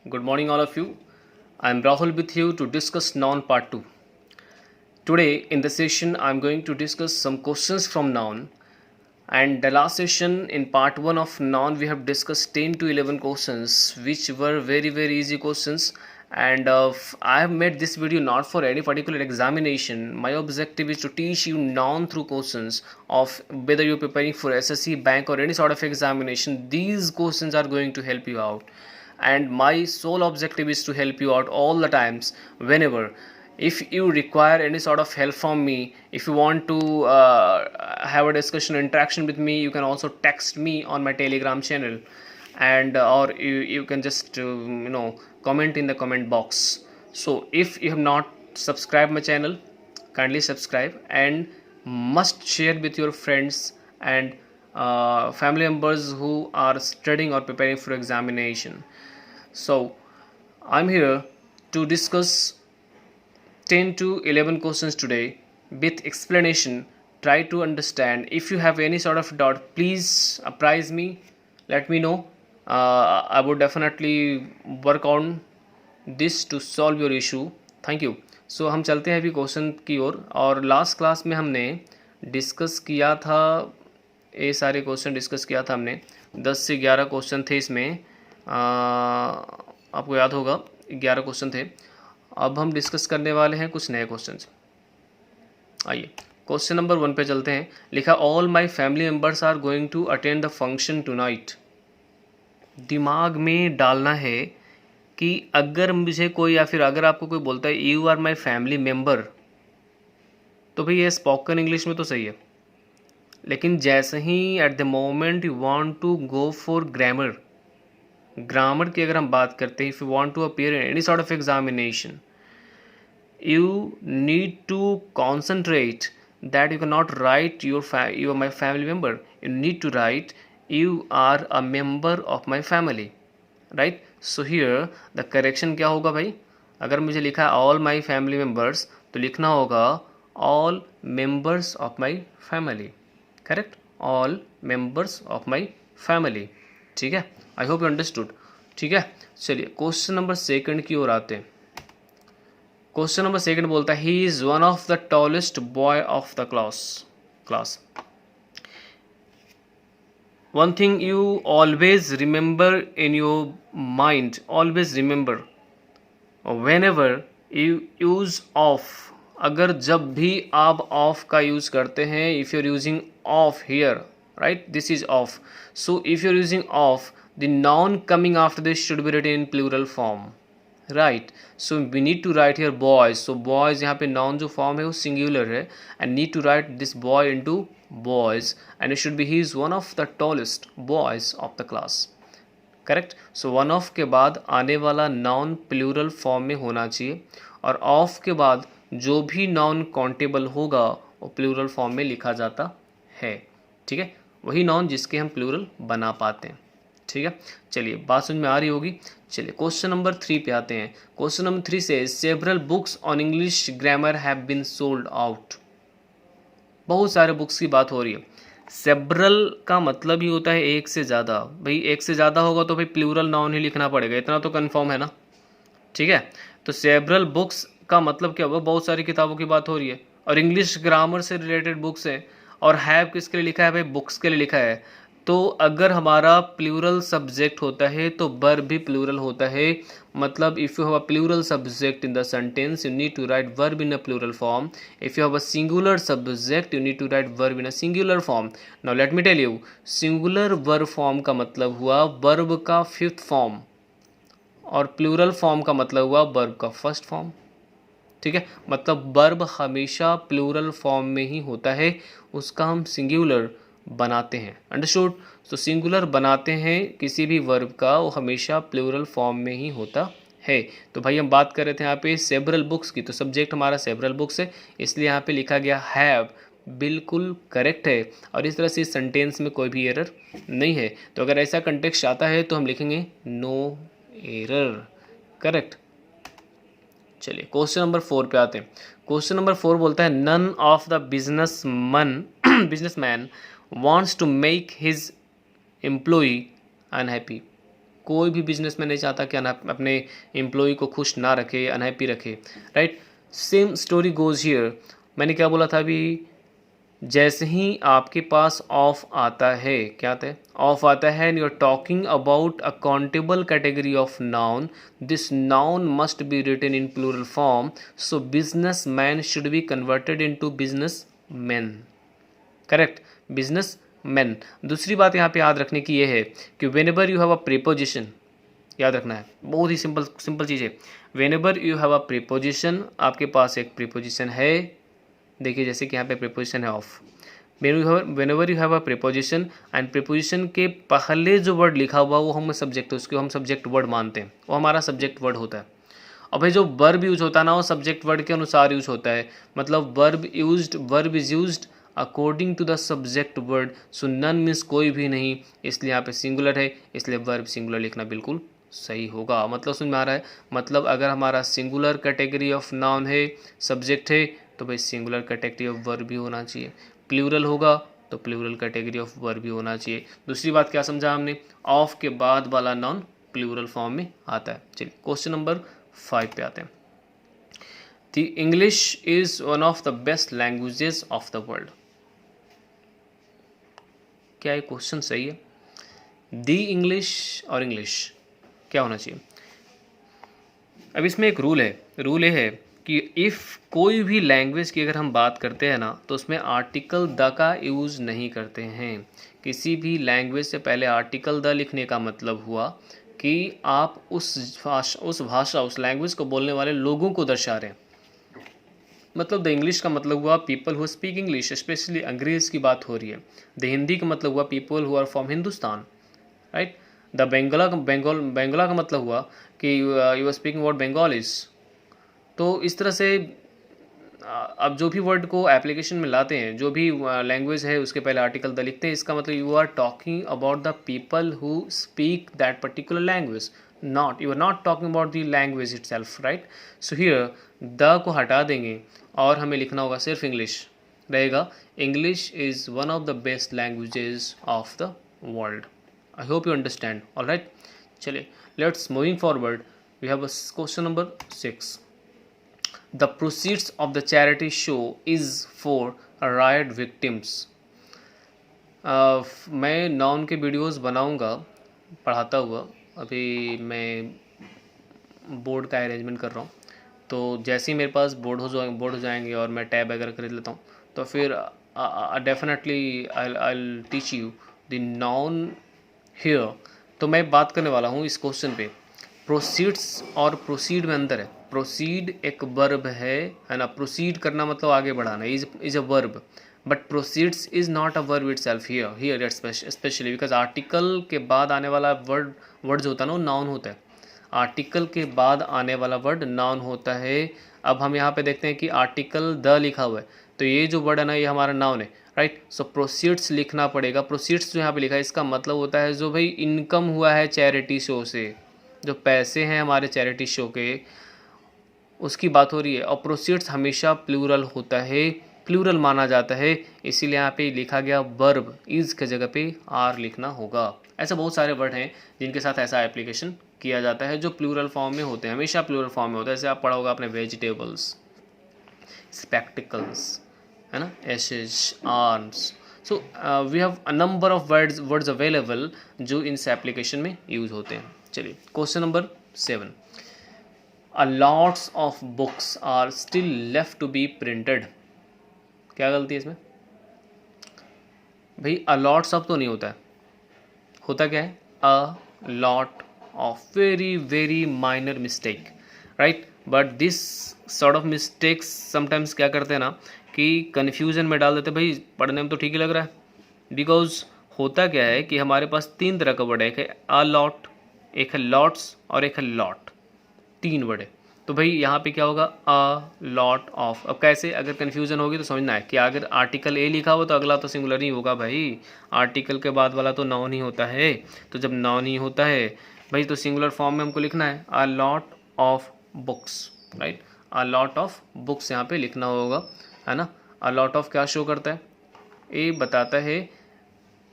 Good morning, all of you. I'm Rahul with you to discuss noun part 2. Today, in the session, I'm going to discuss some questions from noun. And the last session in part 1 of noun, we have discussed 10 to 11 questions, which were very easy questions. And I have made this video not for any particular examination. My objective is to teach you noun through questions of whether you're preparing for SSC, bank, or any sort of examination. These questions are going to help you out, and my sole objective is to help you out all the times whenever. If you require any sort of help from me, if you want to have a discussion interaction with me, you can also text me on my Telegram channel, and or you can just comment in the comment box. So if you have not subscribed my channel, kindly subscribe and must share with your friends and family members who are studying or preparing for examination. So I'm here to discuss 10 to 11 questions today with explanation. Try to understand. If you have any sort of doubt, please apprise me, let me know. I would definitely work on this to solve your issue. Thank you. So हम चलते हैं अभी question की ओर. और last class में हमने discuss किया था, ये सारे क्वेश्चन डिस्कस किया था हमने. 10 से 11 क्वेश्चन थे इसमें. आपको याद होगा 11 क्वेश्चन थे. अब हम डिस्कस करने वाले हैं कुछ नए क्वेश्चन. आइए क्वेश्चन नंबर 1 पे चलते हैं. लिखा all my family members are going to attend the function tonight. दिमाग में डालना है कि अगर मुझे कोई या फिर अगर आपको कोई बोलता है you are my family member, तो भाई ये स्पोकन इंग्लिश में तो सही है, लेकिन जैसे ही at the moment you want to go for grammar की अगर हम बात करते हैं, if you want to appear in any sort of examination, you need to concentrate that you cannot write you are my family member. You need to write you are a member of my family, right? So here the correction क्या होगा भाई? अगर मुझे लिखा है all my family members, तो लिखना होगा all members of my family. Correct? all members of my family. ठीक है, आई होप यू अंडरस्टूड. ठीक है, चलिए क्वेश्चन नंबर 2 की ओर आते हैं. क्वेश्चन नंबर 2 बोलता है he is one of the tallest boy of the class. One thing you always remember in your mind, always remember whenever you use of. अगर जब भी आप ऑफ का यूज करते हैं, if you are using of here, right, this is off. So if you're using off, the noun coming after this should be written in plural form, right? So we need to write here boys. So boys यहाँ पे noun जो form है वो singular है, and need to write this boy into boys, and it should be he is one of the tallest boys of the class. Correct. So one of के बाद आने वाला नाउन प्लूरल फॉर्म में होना चाहिए, और ऑफ के बाद जो भी नाउन काउंटेबल होगा वो प्लूरल फॉर्म में लिखा जाता है. ठीक है, वही नाउन जिसके हम प्लूरल बना पाते हैं. ठीक है, चलिए बात समझ में आ रही होगी. चलिए क्वेश्चन नंबर 3 पे आते हैं. क्वेश्चन नंबर 3 से several books on English grammar have been sold out. बहुत सारे बुक्स की बात हो रही है. सेवरल का मतलब ही होता है एक से ज़्यादा. भाई एक से ज़्यादा होगा तो भाई प्लूरल नाउन ही लिखना पड़ेगा, इतना तो कंफर्म है ना. ठीक है, तो सेवरल बुक्स का मतलब क्या होगा, बहुत सारी किताबों की बात हो रही है, और इंग्लिश ग्रामर से रिलेटेड बुक्स हैं. और हैव किसके लिए लिखा है भाई, बुक्स के लिए लिखा है. तो अगर हमारा प्लूरल सब्जेक्ट होता है तो वर्ब भी प्लूरल होता है. मतलब if you have a plural subject in the sentence, you need to write verb in a plural form. If you have a singular subject, you need to write verb in a singular form. Now let me tell you, singular verb form का मतलब हुआ verb का 5th form, और plural form का मतलब हुआ verb का 1st form. ठीक है, मतलब वर्ब हमेशा प्लूरल फॉर्म में ही होता है, उसका हम सिंगुलर बनाते हैं. अंडरस्टूड. तो सिंगुलर बनाते हैं किसी भी वर्ब का, वो हमेशा प्लूरल फॉर्म में ही होता है. तो भाई हम बात कर रहे थे यहाँ पे सेवरल बुक्स की, तो सब्जेक्ट हमारा सेवरल बुक्स है, इसलिए यहाँ पे लिखा गया हैव. बिल्कुल करेक्ट है, और इस तरह से सेंटेंस में कोई भी एरर नहीं है. तो अगर ऐसा कंटेक्स्ट आता है तो हम लिखेंगे नो एरर. करेक्ट. चलिए क्वेश्चन नंबर 4 पे आते हैं. क्वेश्चन नंबर 4 बोलता है none of the businessman wants to make his employee unhappy. कोई भी बिजनेसमैन नहीं चाहता कि अपने एम्प्लॉय को खुश ना रखे, अनहैप्पी रखे, right. Same story goes here. मैंने क्या बोला था अभी, जैसे ही आपके पास ऑफ आता है, क्या आता है, ऑफ आता है, and you are talking about a countable category of noun, this noun must be written in plural form, so business man should be converted into business man, correct, business man. दूसरी बात यहाँ पे याद रखने की ये है कि when ever you have a preposition, याद रखना है, बहुत ही सिंपल सिंपल चीज़ है। When ever you have a preposition, आपके पास एक प्रीपोजिशन है, देखिए जैसे कि यहाँ पे प्रीपोजिशन है of. When ever you have a preposition and preposition के पहले जो वर्ड लिखा हुआ वो हम सब्जेक्ट, उसको हम सब्जेक्ट वर्ड मानते हैं, वो हमारा सब्जेक्ट वर्ड होता है। और भाई जो वर्ब यूज होता है ना वो सब्जेक्ट वर्ड के अनुसार यूज होता है, मतलब verb is used according to the subject word. So none means कोई भी नहीं, इसलिए यहाँ पे सिंगुलर है, इसलिए वर्ब सिंगुलर लिखना बिल्कुल सही होगा। मतलब समझ में आ रहा है, मतलब अगर हमारा सिंगुलर कैटेगरी ऑफ नाउन है, सब्जेक्ट है, तो भाई सिंगुलर कैटेगरी ऑफ वर्ब भी होना चाहिए। प्लूरल होगा तो प्लूरल कैटेगरी ऑफ वर्ब भी होना चाहिए। दूसरी बात क्या समझा हमने, ऑफ के बाद वाला नाउन प्लूरल फॉर्म में आता है। चलिए क्वेश्चन नंबर 5 पे आते हैं। The English is one of the best languages of the world. क्या ये क्वेश्चन सही है? दी इंग्लिश और इंग्लिश क्या होना चाहिए? अब इसमें एक रूल ये है कि इफ़ कोई भी लैंग्वेज की अगर हम बात करते हैं ना तो उसमें आर्टिकल द का यूज़ नहीं करते हैं। किसी भी लैंग्वेज से पहले आर्टिकल द लिखने का मतलब हुआ कि आप उस भाषा उस लैंग्वेज को बोलने वाले लोगों को दर्शा रहे हैं। मतलब द इंग्लिश का मतलब हुआ people who speak English, specially अंग्रेज़ की बात हो रही है। द हिंदी का मतलब हुआ people who are from Hindustan, right. The Bangla का मतलब हुआ कि you are speaking about Bengalis. तो इस तरह से अब जो भी वर्ड को एप्लीकेशन में लाते हैं, जो भी लैंग्वेज है उसके पहले आर्टिकल द लिखते हैं, इसका मतलब you are talking about the people who speak that particular language, not you are not talking about the language itself, right. So here the को हटा देंगे और हमें लिखना होगा सिर्फ इंग्लिश रहेगा। English is one of the best languages of the world. I hope you understand, alright. चलिए let's moving forward, we have question number 6। The proceeds of the charity show is for riot victims. मैं noun के videos बनाऊंगा पढ़ाता हुआ, अभी मैं board का arrangement कर रहा हूँ। तो जैसे ही मेरे पास बोर्ड हो जाएंगे और मैं टैब वगैरह खरीद लेता हूँ तो फिर definitely I teach you the noun here. तो मैं बात करने वाला हूँ इस क्वेश्चन पे, प्रोसीड्स और प्रोसीड में अंतर है। प्रोसीड एक वर्ब है ना, प्रोसीड करना मतलब आगे बढ़ाना, is a verb, but proceeds is not a verb it self here specially because article के बाद आने वाला वर्ड जो होता है ना वो नाउन होता है। आर्टिकल के बाद आने वाला वर्ड नाउन होता है। अब हम यहाँ पे देखते हैं कि आर्टिकल द लिखा हुआ है, तो ये जो वर्ड है ना ये हमारा नाउन है, राइट। सो प्रोसीड्स लिखना पड़ेगा। प्रोसीड्स जो यहाँ पे लिखा है इसका मतलब होता है जो भाई इनकम हुआ है चैरिटी शो से, जो पैसे हैं हमारे चैरिटी शो के, उसकी बात हो रही है। और प्रोसीड्स हमेशा प्लूरल होता है, प्लूरल माना जाता है, इसीलिए यहाँ पे लिखा गया वर्ब, इज के जगह पे आर लिखना होगा। ऐसे बहुत सारे वर्ड हैं जिनके साथ ऐसा एप्लीकेशन किया जाता है जो प्लूरल फॉर्म में होते हैं, हमेशा प्लूरल फॉर्म में होता है। जैसे आप पढ़ा होगा अपने वेजिटेबल्स, स्पेक्टिकल्स, है ना, ashes, arms. So we have a number of words available जो इस एप्लीकेशन में यूज होते हैं। चलिए question number 7। A lots of books are still left to be printed. क्या गलती है इसमें भाई? a lots of तो नहीं होता है, होता क्या है? a lot of very very minor mistake, right? but this sort of mistakes sometimes क्या करते हैं ना कि confusion में डाल देते हैं। भाई पढ़ने में तो ठीक ही लग रहा है, बिकॉज होता क्या है कि हमारे पास 3 तरह का वर्ड है, एक है a lot, एक है lots और एक है lot, 3 वर्ड है। तो भाई यहाँ पे क्या होगा? A lot of. अब कैसे, अगर कन्फ्यूजन होगी तो समझना है कि अगर आर्टिकल ए लिखा हो तो अगला तो सिंगुलर ही होगा भाई, आर्टिकल के बाद वाला तो नाउन ही होता है। तो जब नाउन ही होता है भाई तो सिंगुलर फॉर्म में हमको लिखना है a lot of books, right. A lot of books यहाँ पे लिखना होगा, है ना। अ लॉट ऑफ क्या शो करता है? ए बताता है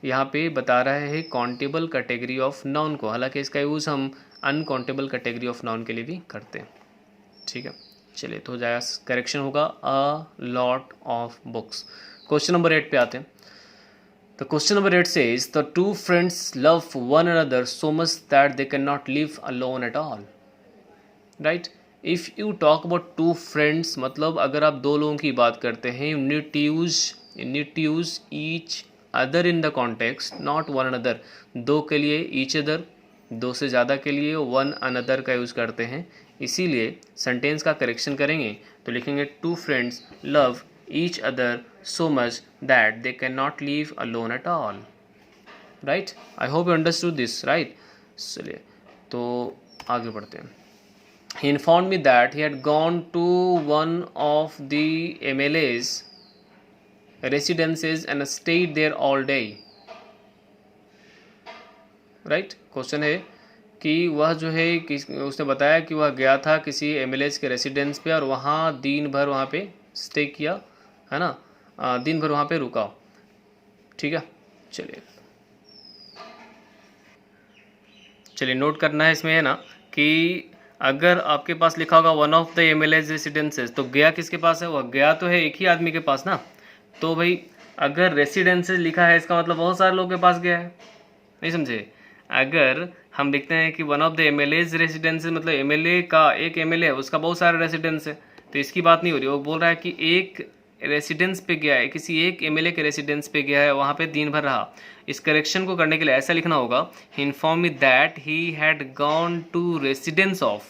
यहाँ पे बता रहा है काउंटेबल कैटेगरी ऑफ नाउन को, हालांकि इसका यूज़ हम अनकाउंटेबल कैटेगरी ऑफ नाउन के लिए भी करते हैं। ठीक है, चलिए तो हो जाएगा, करेक्शन होगा a lot of books. Question number 8 पे आते हैं। The question number 8 says, the two friends love one another so much that they cannot live alone at all. Right? If you talk about two friends, मतलब अगर आप दो लोगों की बात करते हैं, you need to use each other in the context, not one another. दो के लिए each other, दो से ज़्यादा के लिए one another का यूज़ करते हैं। इसीलिए सेंटेंस का करेक्शन करेंगे तो लिखेंगे two friends love each other so much that they cannot live alone at all. Right? I hope you understood this, right? चलिए तो आगे बढ़ते हैं। He informed me that he had gone to one of the MLA's residences and stayed there all day. Right? Question है कि वह जो है उसने बताया कि वह गया था किसी MLA's के रेसिडेंस पे और वहाँ दिन भर वहाँ पे स्टे किया, है ना, दिन भर वहाँ पे रुका। ठीक है, चलिए नोट करना है इसमें, है ना, कि अगर आपके पास लिखा होगा one of the MLA's residences, तो गया किसके पास है? वह गया तो है एक ही आदमी के पास ना। तो भाई अगर रेसिडेंसेस लिखा है इसका मतलब बहुत सारे लोगों के पास गया है, नहीं समझे? अगर हम लिखते हैं कि one of the MLA's residences, मतलब MLA का एक MLA है, उसका बहुत सारे रेसिडेंस है, तो इसकी बात नहीं हो रही। वो बोल रहा है कि एक रेसिडेंस पे गया है, किसी एक MLA के रेसिडेंस पे गया है, वहाँ पे दिन भर रहा। इस करेक्शन को करने के लिए ऐसा लिखना होगा, he inform me that he had gone to residence of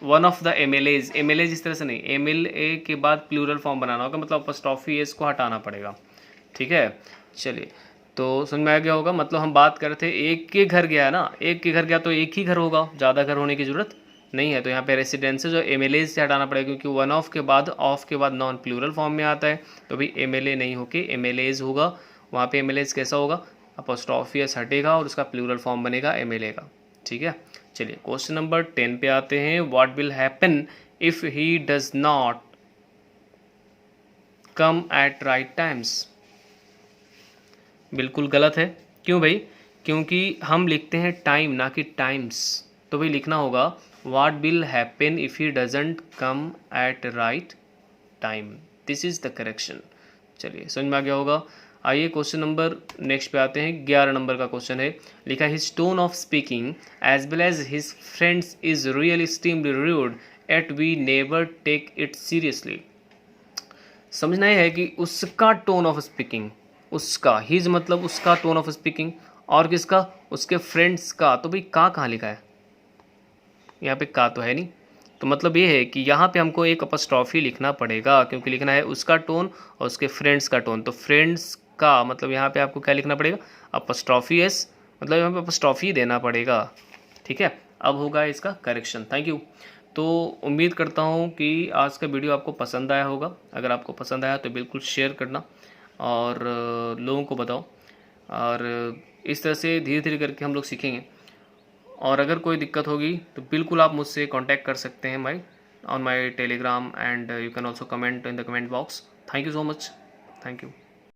one of the MLA's। MLA's इस तरह से नहीं, MLA के बाद प्लूरल फॉर्म बनाना होगा, मतलब अपॉस्ट्रोफी एस को हटाना पड़ेगा। ठीक है, चलिए तो समझ में आ गया होगा। मतलब हम बात कर रहे थे एक के घर गया है ना, एक के घर गया तो एक ही घर होगा, ज़्यादा घर होने की ज़रूरत नहीं है। तो यहाँ पे रेसिडेंसेज और MLA's से हटाना पड़ेगा, क्योंकि वन ऑफ के बाद नॉन प्लूरल फॉर्म में आता है, तो भाई MLA नहीं होके MLA's होगा। वहाँ पे MLA's कैसा होगा? अपॉस्ट्रोफी एस हटेगा और उसका प्लूरल फॉर्म बनेगा MLA का। ठीक है, चलिए क्वेश्चन नंबर 10 पे आते हैं। What will happen if he does not come at right times? बिल्कुल गलत है। क्यों भाई? क्योंकि हम लिखते हैं टाइम ना कि टाइम्स। तो भाई लिखना होगा what will happen if he doesn't come at right time. This is the correction. चलिए समझ में आ गया होगा। आइए क्वेश्चन नंबर नेक्स्ट पे आते हैं। 11 नंबर का क्वेश्चन है, लिखा his tone of speaking as well as his friends is really extremely rude at we never take it seriously. समझना है कि उसका टोन ऑफ स्पीकिंग, उसका हिज मतलब उसका टोन ऑफ स्पीकिंग, और किसका? उसके फ्रेंड्स का। तो भाई का कहाँ लिखा है? यहाँ पे का तो है नहीं, तो मतलब ये है कि यहाँ पे हमको एक अपॉस्ट्रोफी लिखना पड़ेगा, क्योंकि लिखना है उसका टोन और उसके फ्रेंड्स का टोन। तो फ्रेंड्स का मतलब यहाँ पे आपको क्या लिखना पड़ेगा? अपॉस्ट्रोफी एस, मतलब यहाँ पे अपॉस्ट्रोफी देना पड़ेगा। ठीक है, अब होगा इसका करेक्शन। Thank you. तो उम्मीद करता हूँ कि आज का वीडियो आपको पसंद आया होगा। अगर आपको पसंद आया तो बिल्कुल शेयर करना और लोगों को बताओ, और इस तरह से धीरे धीरे करके हम लोग सीखेंगे। और अगर कोई दिक्कत होगी तो बिल्कुल आप मुझसे कांटेक्ट कर सकते हैं on my Telegram, and you can also comment in the comment box. Thank you so much. Thank you.